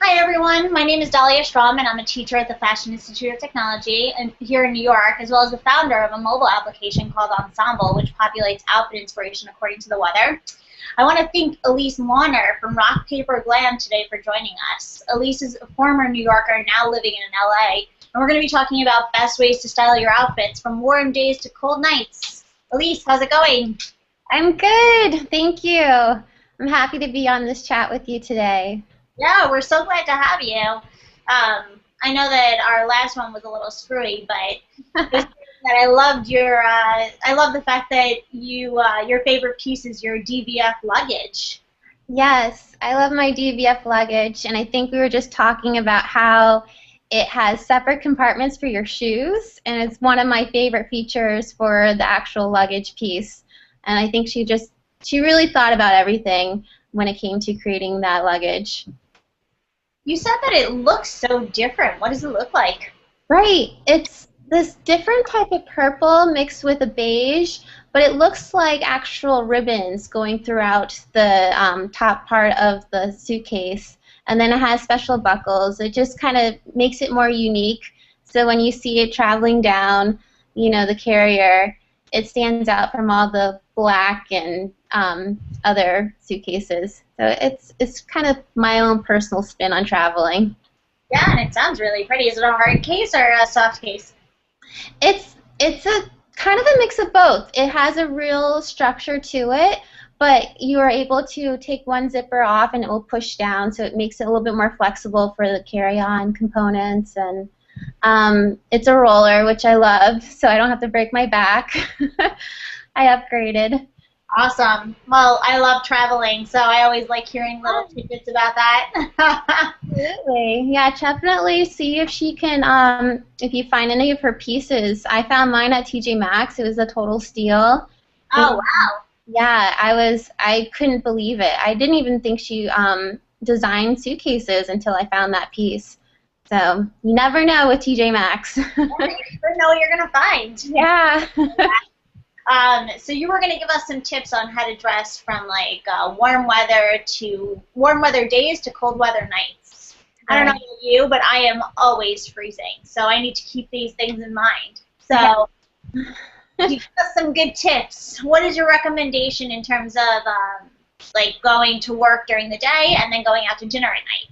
Hi everyone, my name is Dahlia Strom and I'm a teacher at the Fashion Institute of Technology here in New York, as well as the founder of a mobile application called Ensemble, which populates outfit inspiration according to the weather. I want to thank Ellese Launer from Rock Paper Glam today for joining us. Ellese is a former New Yorker now living in LA, and we're going to be talking about best ways to style your outfits from warm days to cold nights. Ellese, how's it going? I'm good, thank you. I'm happy to be on this chat with you today. Yeah, we're so glad to have you. I know that our last one was a little screwy, but just that I love the fact that your favorite piece is your DVF luggage. Yes, I love my DVF luggage, and I think we were just talking about how it has separate compartments for your shoes, and it's one of my favorite features for the actual luggage piece. And I think she really thought about everything when it came to creating that luggage. You said that it looks so different. What does it look like? Right. It's this different type of purple mixed with a beige, but it looks like actual ribbons going throughout the top part of the suitcase. And then it has special buckles. It just kind of makes it more unique. So when you see it traveling down, the carrier, it stands out from all the black and other suitcases. So it's kind of my own personal spin on traveling. Yeah, and it sounds really pretty. Is it a hard case or a soft case? It's a kind of a mix of both. It has a real structure to it, but you are able to take one zipper off and it will push down, so it makes it a little bit more flexible for the carry-on components. And it's a roller, which I love, so I don't have to break my back. I upgraded. Awesome. Well, I love traveling, so I always like hearing little tidbits about that. Absolutely. Yeah, definitely see if she can, if you find any of her pieces. I found mine at TJ Maxx. It was a total steal. Oh, wow. Yeah, I couldn't believe it. I didn't even think she designed suitcases until I found that piece. So you never know with TJ Maxx. Yeah, you never know what you're going to find. Yeah. So you were going to give us some tips on how to dress from like warm weather days to cold weather nights. I don't know about you, but I am always freezing, so I need to keep these things in mind. So you give us some good tips. What is your recommendation in terms of like going to work during the day and then going out to dinner at night?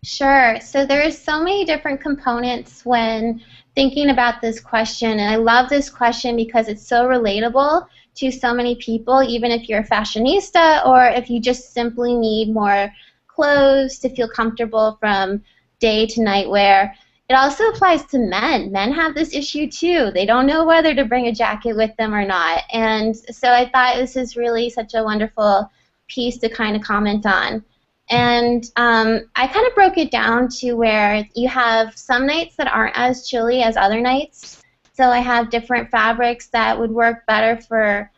Sure. So there's so many different components when thinking about this question, and I love this question because it's so relatable to so many people, even if you're a fashionista or if you just simply need more clothes to feel comfortable from day to night wear. It also applies to men. Men have this issue too. They don't know whether to bring a jacket with them or not. And so I thought this is really such a wonderful piece to kind of comment on. And I kind of broke it down to where you have some nights that aren't as chilly as other nights. So I have different fabrics that would work better for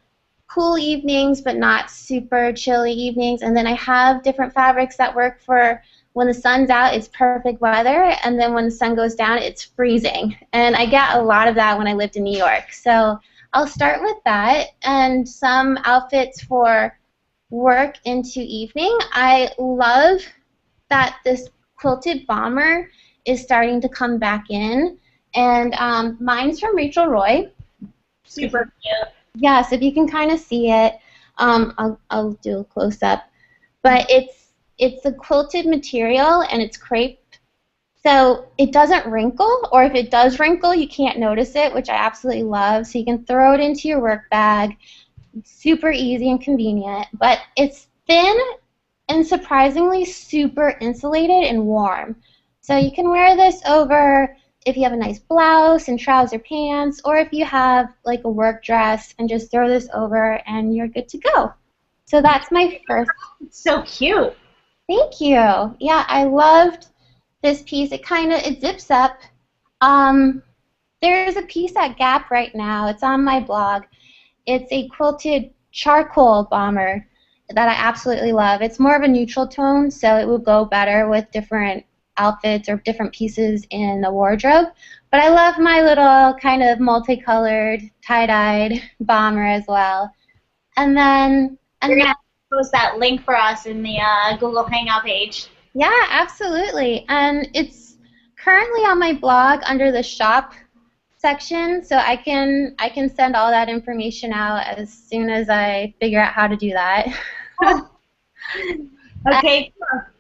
cool evenings but not super chilly evenings. And then I have different fabrics that work for when the sun's out, it's perfect weather. And then when the sun goes down, it's freezing. And I get a lot of that when I lived in New York. So I'll start with that and some outfits for work into evening. I love that this quilted bomber is starting to come back in, and mine's from Rachel Roy. Super cute. Yes, if you can kind of see it, I'll do a close up. But it's a quilted material and it's crepe, so it doesn't wrinkle, or if it does wrinkle, you can't notice it, which I absolutely love. So you can throw it into your work bag. Super easy and convenient, but it's thin and surprisingly super insulated and warm. So you can wear this over if you have a nice blouse and trouser pants, or if you have like a work dress and just throw this over and you're good to go. So that's my first. It's so cute. Thank you. Yeah, I loved this piece. It zips up. There's a piece at Gap right now. It's on my blog. It's a quilted charcoal bomber that I absolutely love. It's more of a neutral tone, so it will go better with different outfits or different pieces in the wardrobe. But I love my little kind of multicolored, tie-dyed bomber as well. And then You're going to post that link for us in the Google Hangout page. Yeah, absolutely. And it's currently on my blog under the shop section, so I can send all that information out as soon as I figure out how to do that. Oh, okay.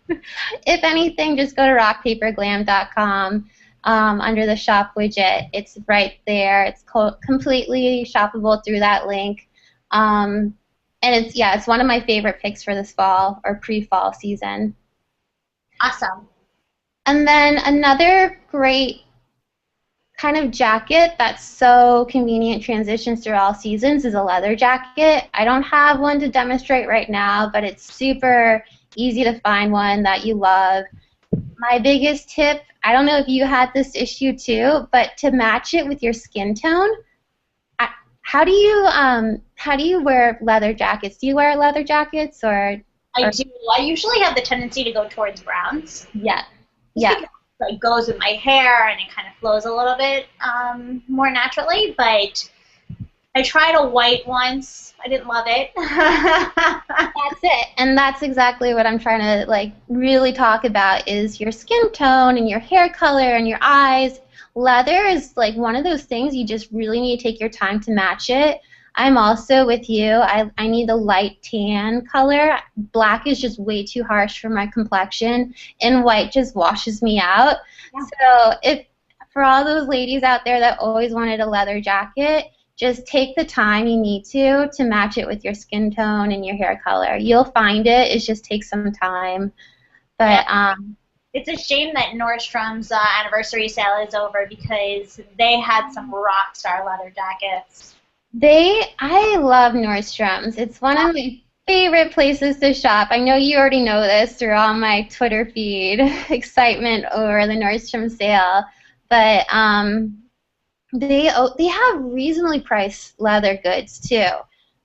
If anything, just go to rockpaperglam.com under the shop widget. It's right there. It's completely shoppable through that link. And it's one of my favorite picks for this fall or pre-fall season. Awesome. And then another great kind of jacket that's so convenient, transitions through all seasons, is a leather jacket. I don't have one to demonstrate right now, but it's super easy to find one that you love. My biggest tip, I don't know if you had this issue too, but to match it with your skin tone, how do you wear leather jackets? Do you wear leather jackets I or do. I usually have the tendency to go towards browns. yeah. Just Yeah. because it like goes with my hair and it kind of flows a little bit more naturally. But I tried a white once. I didn't love it. That's it. And that's exactly what I'm trying to like really talk about is your skin tone and your hair color and your eyes. Leather is like one of those things you just really need to take your time to match it. I'm also with you. I need a light tan color. Black is just way too harsh for my complexion, and white just washes me out. Yeah. So if for all those ladies out there that always wanted a leather jacket, just take the time you need to match it with your skin tone and your hair color. You'll find it. It just takes some time. But It's a shame that Nordstrom's anniversary sale is over because they had some rock star leather jackets. I love Nordstrom's. It's one of my favorite places to shop. I know you already know this through all my Twitter feed excitement over the Nordstrom sale. But they have reasonably priced leather goods too.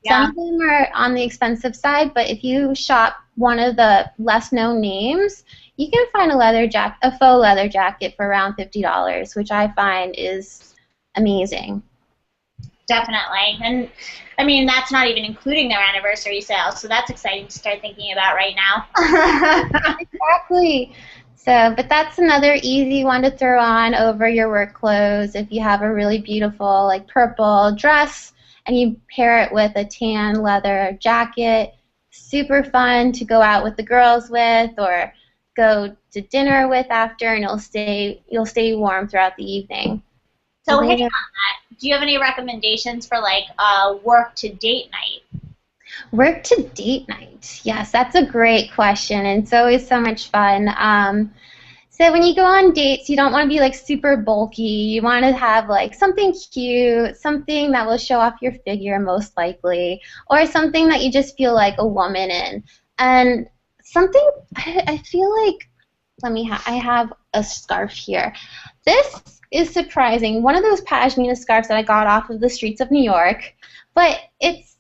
Yeah. Some of them are on the expensive side, but if you shop one of the less known names, you can find a faux leather jacket for around $50, which I find is amazing. Definitely. And I mean, that's not even including their anniversary sale, so that's exciting to start thinking about right now. Exactly. So, but that's another easy one to throw on over your work clothes if you have a really beautiful like purple dress and you pair it with a tan leather jacket. Super fun to go out with the girls with or go to dinner with after, and you'll stay warm throughout the evening. So hitting on that, do you have any recommendations for like work to date night? Work to date night. Yes, that's a great question, and it's always so much fun. So when you go on dates, you don't want to be like super bulky. You want to have like something cute, something that will show off your figure most likely, or something that you just feel like a woman in. And something I feel like, I have a scarf here. This is surprising. One of those pashmina scarves that I got off of the streets of New York, but it's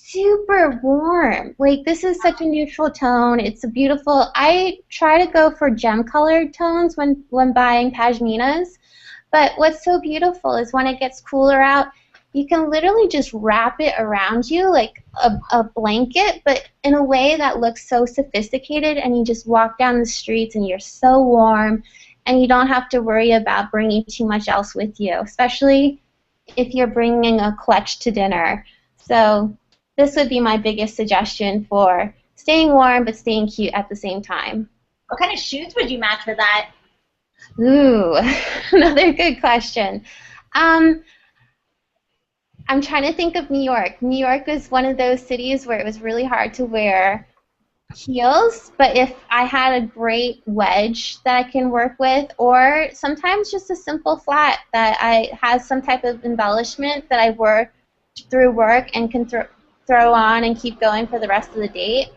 super warm. Like this is such a neutral tone. It's a beautiful. I try to go for gem colored tones when buying pashminas, but what's so beautiful is when it gets cooler out, you can literally just wrap it around you like a blanket, but in a way that looks so sophisticated, and you just walk down the streets and you're so warm, and you don't have to worry about bringing too much else with you, especially if you're bringing a clutch to dinner. So this would be my biggest suggestion for staying warm but staying cute at the same time. What kind of shoes would you match with that? Ooh, another good question. I'm trying to think of New York. New York was one of those cities where it was really hard to wear heels, but if I had a great wedge that I can work with, or sometimes just a simple flat that has some type of embellishment that I wear through work and can throw on and keep going for the rest of the date.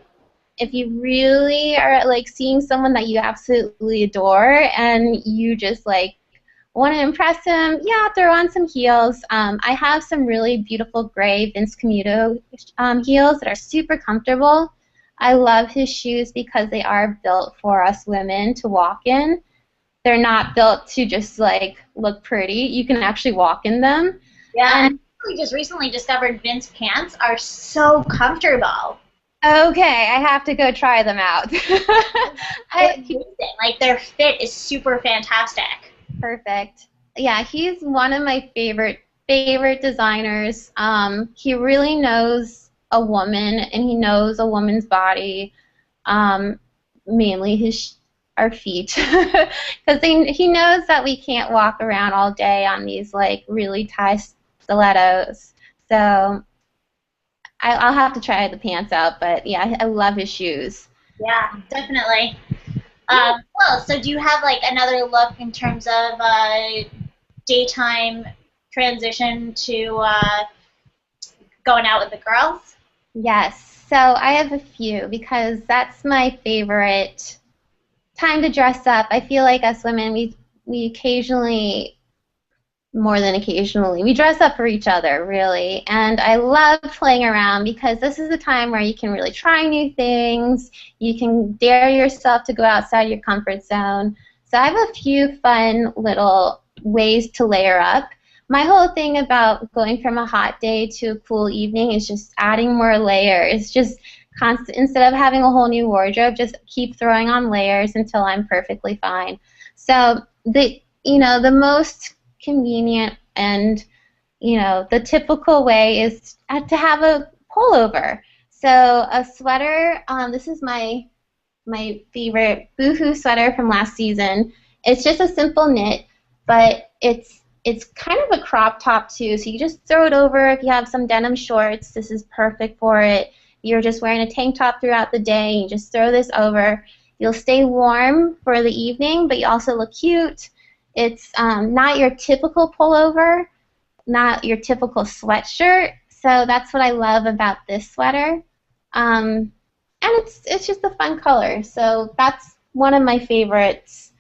If you really are like seeing someone that you absolutely adore and you just like want to impress him, yeah, throw on some heels. I have some really beautiful gray Vince Camuto heels that are super comfortable. I love his shoes because they are built for us women to walk in. They're not built to just like look pretty. You can actually walk in them. Yeah, and I just recently discovered Vince pants are so comfortable. Okay, I have to go try them out. They're I, amazing. Like their fit is super fantastic. Perfect. Yeah, he's one of my favorite designers. He really knows a woman, and he knows a woman's body, um, mainly our feet, because he knows that we can't walk around all day on these like really tight stilettos. So I'll have to try the pants out, but yeah, I love his shoes. Yeah, definitely. Yeah. Well, so do you have like another look in terms of daytime transition to going out with the girls? Yes. So I have a few because that's my favorite time to dress up. I feel like us women, we occasionally, more than occasionally, we dress up for each other, really. And I love playing around because this is a time where you can really try new things. You can dare yourself to go outside your comfort zone. So I have a few fun little ways to layer up. My whole thing about going from a hot day to a cool evening is just adding more layers. Just constant, instead of having a whole new wardrobe, just keep throwing on layers until I'm perfectly fine. So the most convenient and the typical way is to have a pullover. So a sweater. This is my favorite Boohoo sweater from last season. It's just a simple knit, but it's kind of a crop top too. So you just throw it over if you have some denim shorts. This is perfect for it. You're just wearing a tank top throughout the day. You just throw this over. You'll stay warm for the evening, but you also look cute. It's not your typical pullover, not your typical sweatshirt. So that's what I love about this sweater. Um, and it's just a fun color. So that's one of my favorites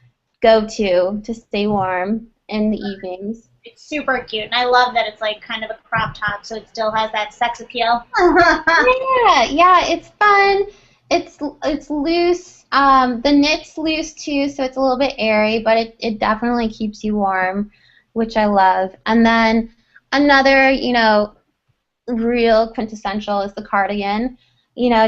to stay warm in the evenings. It's super cute, and I love that it's like kind of a crop top, so it still has that sex appeal. Yeah, it's fun. It's loose. The knit's loose too, so it's a little bit airy, but it definitely keeps you warm, which I love. And then another, real quintessential is the cardigan.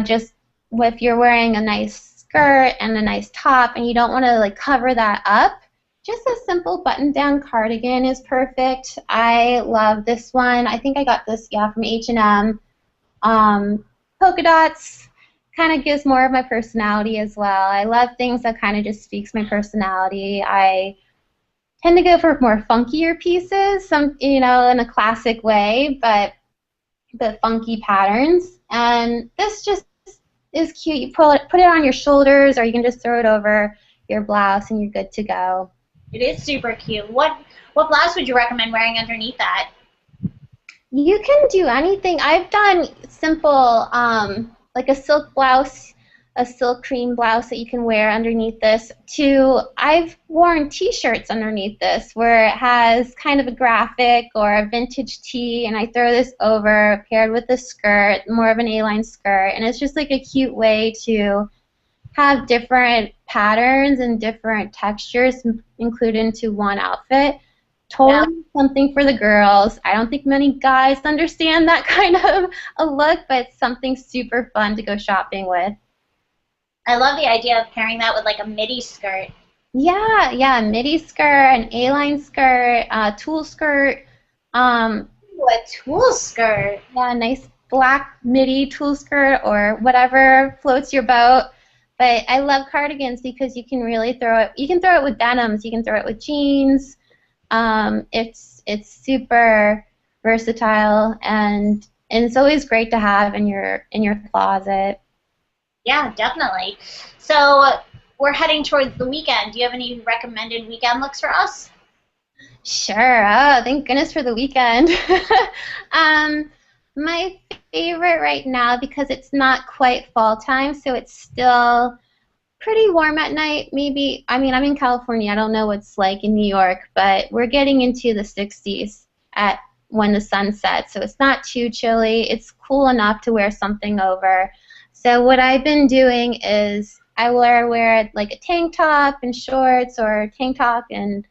Just if you're wearing a nice skirt and a nice top and you don't want to like cover that up, just a simple button-down cardigan is perfect. I love this one. I think I got this, yeah, from H&M. Polka dots kind of gives more of my personality as well. I love things that kind of just speaks my personality. I tend to go for more funkier pieces, in a classic way, but funky patterns. And this just is cute. You put it on your shoulders, or you can just throw it over your blouse, and you're good to go. It is super cute. What blouse would you recommend wearing underneath that? You can do anything. I've done simple, like a silk blouse, a silk cream blouse that you can wear underneath this. I've worn T-shirts underneath this where it has kind of a graphic or a vintage tee, and I throw this over paired with a skirt, more of an A-line skirt, and it's just like a cute way to have different patterns and different textures included into one outfit. Yeah, Totally something for the girls. I don't think many guys understand that kind of a look, but it's something super fun to go shopping with. I love the idea of pairing that with like a midi skirt. Yeah, midi skirt, an A-line skirt, tulle skirt. Ooh, a tulle skirt. Yeah, a nice black midi tulle skirt or whatever floats your boat. But I love cardigans because you can really throw it. You can throw it with denims. You can throw it with jeans. It's super versatile, and it's always great to have in your closet. Yeah, definitely. So we're heading towards the weekend. Do you have any recommended weekend looks for us? Sure. Oh, thank goodness for the weekend. My favorite right now, because it's not quite fall time, so it's still pretty warm at night. Maybe, I mean, I'm in California. I don't know what's like in New York, but we're getting into the 60s at when the sun sets, so it's not too chilly. It's cool enough to wear something over. So what I've been doing is I wear like a tank top and shorts, or tank top and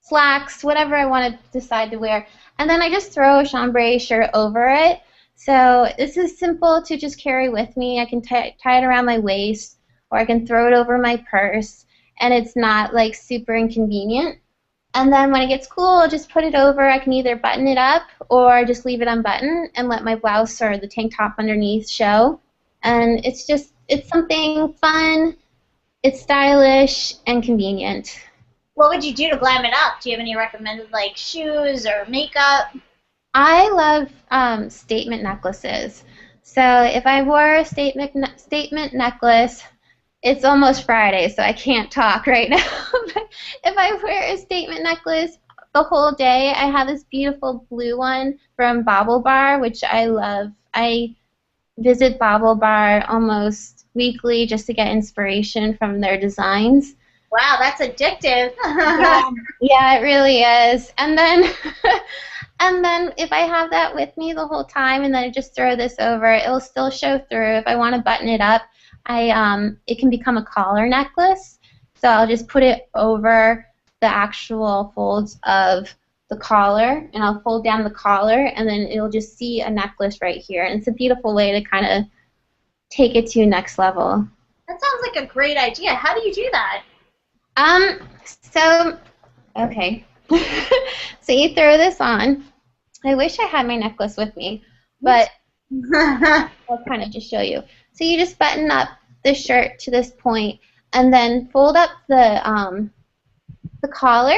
slacks, whatever I want to decide to wear. And then I just throw a chambray shirt over it. So this is simple to just carry with me. I can tie it around my waist, or I can throw it over my purse, and it's not like super inconvenient. And then when it gets cool, I'll just put it over. I can either button it up or just leave it unbuttoned and let my blouse or the tank top underneath show. And it's something fun, it's stylish, and convenient. What would you do to glam it up? Do you have any recommended like shoes or makeup? I love statement necklaces. So if I wore a statement necklace, it's almost Friday, so I can't talk right now. But if I wear a statement necklace the whole day, I have this beautiful blue one from Bauble Bar, which I love. I visit Bauble Bar almost weekly just to get inspiration from their designs. Wow, that's addictive. Yeah, it really is. And then and then if I have that with me the whole time and then I just throw this over, it will still show through. If I want to button it up, it can become a collar necklace. So I'll just put it over the actual folds of the collar, and I'll fold down the collar, and then it'll just see a necklace right here. And it's a beautiful way to kind of take it to next level. That sounds like a great idea. How do you do that? So, okay. So you throw this on. I wish I had my necklace with me, but I'll kind of just show you. So you just button up the shirt to this point, and then fold up the collar,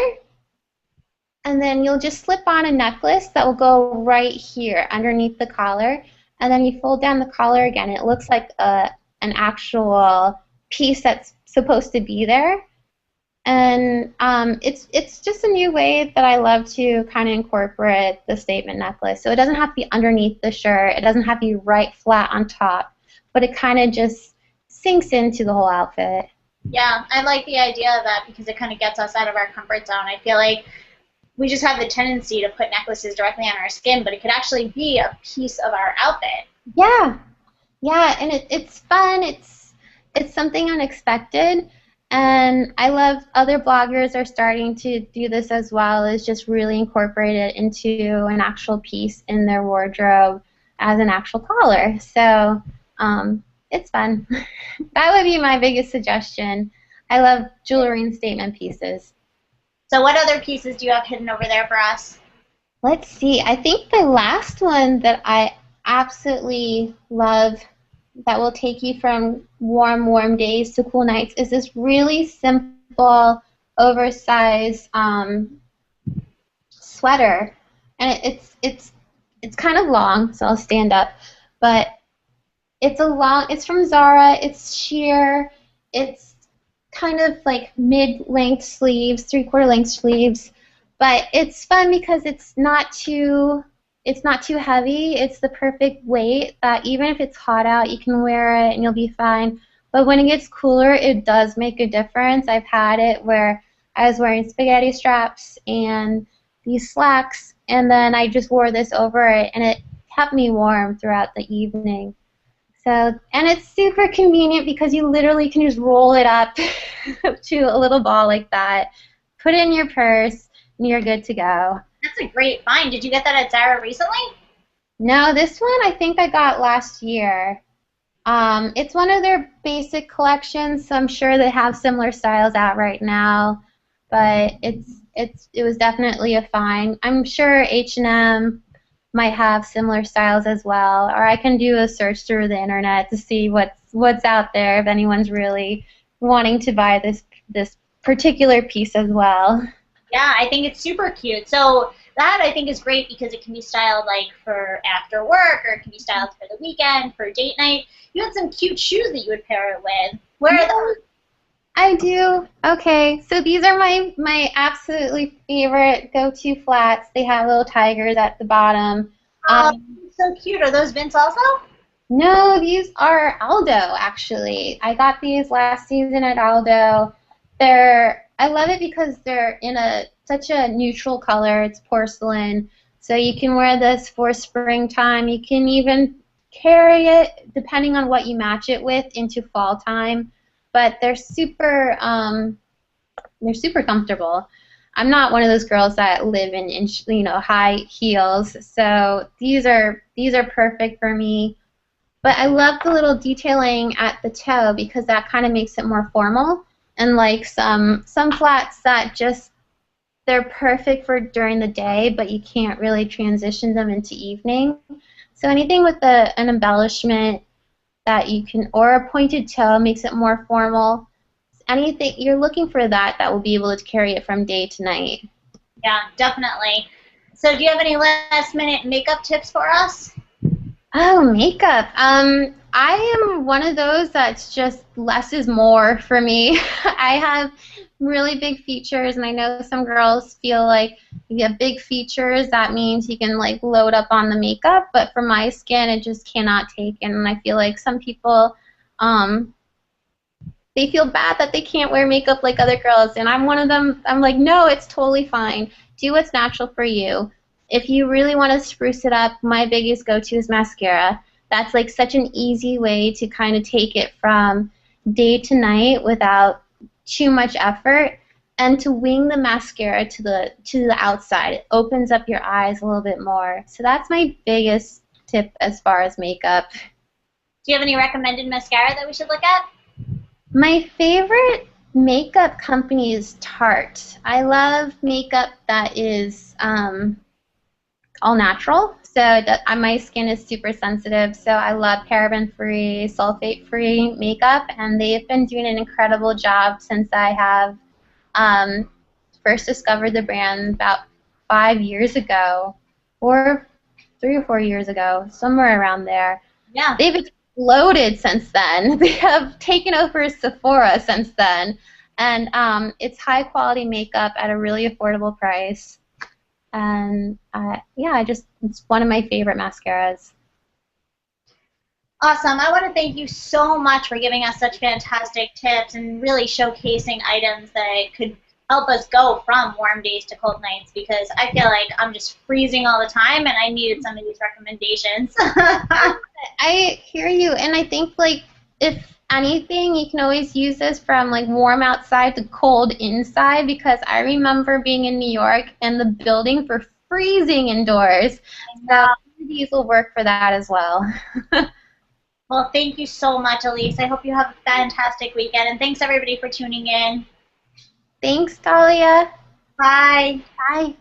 and then you'll just slip on a necklace that will go right here underneath the collar, and then you fold down the collar again. It looks like an actual piece that's supposed to be there. And it's just a new way that I love to kind of incorporate the statement necklace. So it doesn't have to be underneath the shirt. It doesn't have to be right flat on top, but it kind of just sinks into the whole outfit. Yeah, I like the idea of that because it kind of gets us out of our comfort zone. I feel like we just have the tendency to put necklaces directly on our skin, but it could actually be a piece of our outfit. Yeah, yeah, and it's fun. It's something unexpected. And I love other bloggers are starting to do this as well, is just really incorporate it into an actual piece in their wardrobe as an actual collar. So it's fun. That would be my biggest suggestion. I love jewelry and statement pieces. So what other pieces do you have hidden over there for us? Let's see. I think the last one that I absolutely love that will take you from warm days to cool nights is this really simple, oversized sweater, and it's kind of long, so I'll stand up, but it's from Zara. It's sheer. It's kind of like mid-length sleeves, three-quarter length sleeves, but it's fun because it's not too heavy. It's the perfect weight that even if it's hot out, you can wear it and you'll be fine. But when it gets cooler, it does make a difference. I've had it where I was wearing spaghetti straps and these slacks, and then I just wore this over it, and it kept me warm throughout the evening. So, and it's super convenient because you literally can just roll it up to a little ball like that, put it in your purse, and you're good to go. That's a great find. Did you get that at Zara recently? No, this one I think I got last year. It's one of their basic collections, so I'm sure they have similar styles out right now. But it was definitely a find. I'm sure H&M might have similar styles as well, or I can do a search through the internet to see what's out there if anyone's really wanting to buy this particular piece as well. Yeah, I think it's super cute. So that I think is great because it can be styled like for after work, or it can be styled for the weekend, for date night. You had some cute shoes that you would pair it with. Where are those? I do. Okay, so these are my absolutely favorite go-to flats. They have little tigers at the bottom. So cute. Are those Vince also? No, these are Aldo, actually. I got these last season at Aldo. I love it because they're in such a neutral color. It's porcelain, so you can wear this for springtime. You can even carry it, depending on what you match it with, into fall time. But they're super comfortable. I'm not one of those girls that live in high heels. So these are perfect for me. But I love the little detailing at the toe because that kind of makes it more formal. And like some flats that just they're perfect for during the day, but you can't really transition them into evening. So anything with an embellishment that you can, or a pointed toe makes it more formal. Anything you're looking for that will be able to carry it from day to night. Yeah, definitely. So do you have any last minute makeup tips for us? Oh, makeup. I am one of those that's just less is more for me. I have really big features, and I know some girls feel like you have big features, that means you can like load up on the makeup, but for my skin, it just cannot take it, and I feel like some people, they feel bad that they can't wear makeup like other girls, and I'm one of them. I'm like, no, it's totally fine. Do what's natural for you. If you really want to spruce it up, my biggest go-to is mascara. That's like such an easy way to kind of take it from day to night without too much effort, and to wing the mascara to the outside. It opens up your eyes a little bit more. So that's my biggest tip as far as makeup. Do you have any recommended mascara that we should look at? My favorite makeup company is Tarte. I love makeup that is all natural. So my skin is super sensitive, so I love paraben-free, sulfate-free makeup, and they've been doing an incredible job since I have first discovered the brand about 5 years ago, or 3 or 4 years ago, somewhere around there. Yeah. They've exploded since then. They have taken over Sephora since then. And it's high quality makeup at a really affordable price. And yeah, it's one of my favorite mascaras. Awesome. I want to thank you so much for giving us such fantastic tips and really showcasing items that could help us go from warm days to cold nights, because I feel like I'm just freezing all the time and I needed some of these recommendations. I hear you, and I think like if anything, you can always use this from like warm outside to cold inside, because I remember being in New York and the buildings were freezing indoors. So these will work for that as well. Well, thank you so much, Ellese. I hope you have a fantastic weekend, and thanks everybody for tuning in. Thanks, Talia. Bye. Bye.